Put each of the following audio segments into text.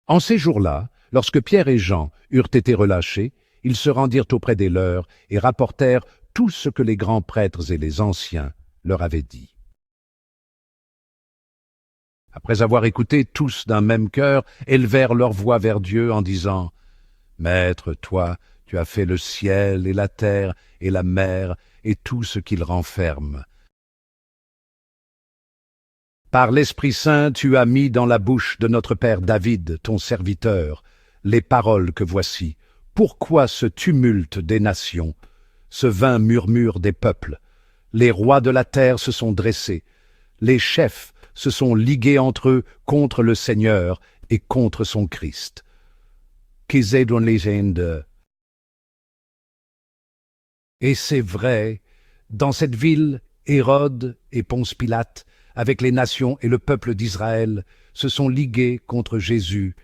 En ces jours-là, lorsque Pierre et Jean eurent été relâchés, ils se rendirent auprès des leurs et rapportèrent tout ce que les grands prêtres et les anciens leur avaient dit. Après avoir écouté, tous d'un même cœur élevèrent leur voix vers Dieu en disant « Maître, toi, tu as fait le ciel et la terre et la mer et tout ce qu'ils renferment. Par l'Esprit Saint, tu as mis dans la bouche de notre Père David, ton serviteur, les paroles que voici. Pourquoi ce tumulte des nations, ce vain murmure des peuples? Les rois de la terre se sont dressés, les chefs se sont ligués entre eux contre le Seigneur et contre son Christ. Qu'ils aient dans légende. Et c'est vrai, dans cette ville, Hérode et Ponce Pilate, avec les nations et le peuple d'Israël, se sont ligués contre Jésus,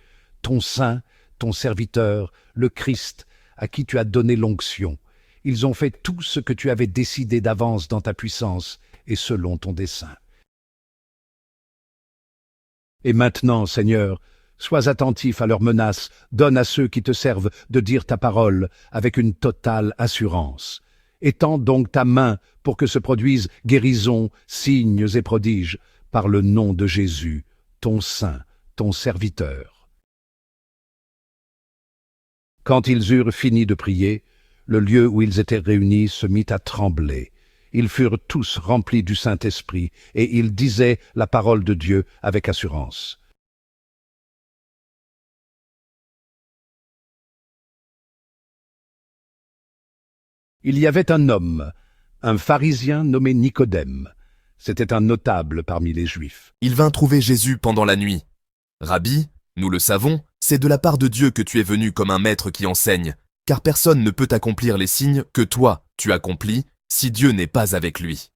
ton saint, ton serviteur, le Christ, à qui tu as donné l'onction. Ils ont fait tout ce que tu avais décidé d'avance dans ta puissance et selon ton dessein. Et maintenant, Seigneur, sois attentif à leurs menaces, donne à ceux qui te servent de dire ta parole avec une totale assurance. Étends donc ta main pour que se produisent guérisons, signes et prodiges, par le nom de Jésus, ton saint, ton serviteur. Quand ils eurent fini de prier, le lieu où ils étaient réunis se mit à trembler. Ils furent tous remplis du Saint-Esprit, et ils disaient la parole de Dieu avec assurance. Il y avait un homme, un pharisien nommé Nicodème. C'était un notable parmi les Juifs. Il vint trouver Jésus pendant la nuit. « Rabbi, nous le savons, c'est de la part de Dieu que tu es venu comme un maître qui enseigne, car personne ne peut accomplir les signes que toi, tu accomplis, si Dieu n'est pas avec lui. »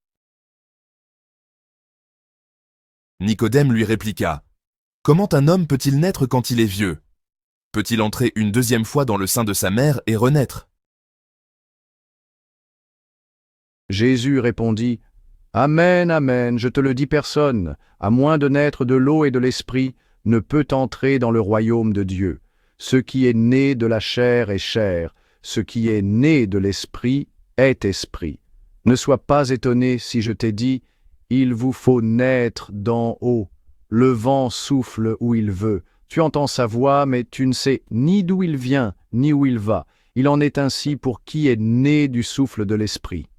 Nicodème lui répliqua, « Comment un homme peut-il naître quand il est vieux? Peut-il entrer une deuxième fois dans le sein de sa mère et renaître ?» Jésus répondit, « Amen, amen, je te le dis personne, à moins de naître de l'eau et de l'esprit, ne peut entrer dans le royaume de Dieu. Ce qui est né de la chair est chair, ce qui est né de l'esprit est esprit. Ne sois pas étonné si je t'ai dit, il vous faut naître d'en haut. Le vent souffle où il veut. Tu entends sa voix, mais tu ne sais ni d'où il vient, ni où il va. Il en est ainsi pour qui est né du souffle de l'esprit. »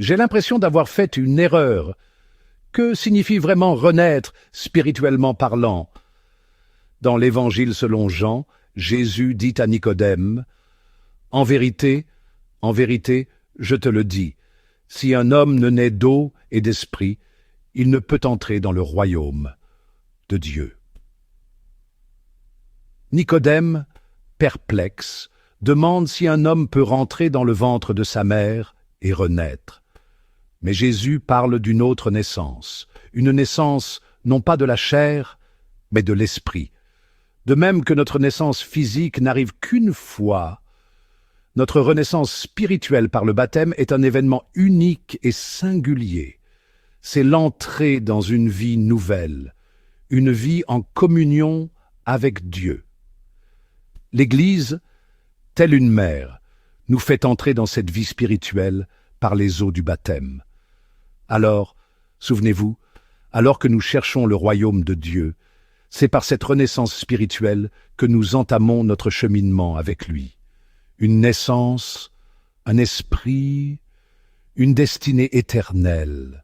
J'ai l'impression d'avoir fait une erreur. Que signifie vraiment renaître, spirituellement parlant? Dans l'Évangile selon Jean, Jésus dit à Nicodème, « En vérité, je te le dis, si un homme ne naît d'eau et d'esprit, il ne peut entrer dans le royaume de Dieu. » Nicodème, perplexe, demande si un homme peut rentrer dans le ventre de sa mère et renaître. Mais Jésus parle d'une autre naissance, une naissance non pas de la chair, mais de l'esprit. De même que notre naissance physique n'arrive qu'une fois, notre renaissance spirituelle par le baptême est un événement unique et singulier. C'est l'entrée dans une vie nouvelle, une vie en communion avec Dieu. L'Église, telle une mère, nous fait entrer dans cette vie spirituelle par les eaux du baptême. Alors, souvenez-vous, alors que nous cherchons le royaume de Dieu, c'est par cette renaissance spirituelle que nous entamons notre cheminement avec lui. Une naissance, un esprit, une destinée éternelle.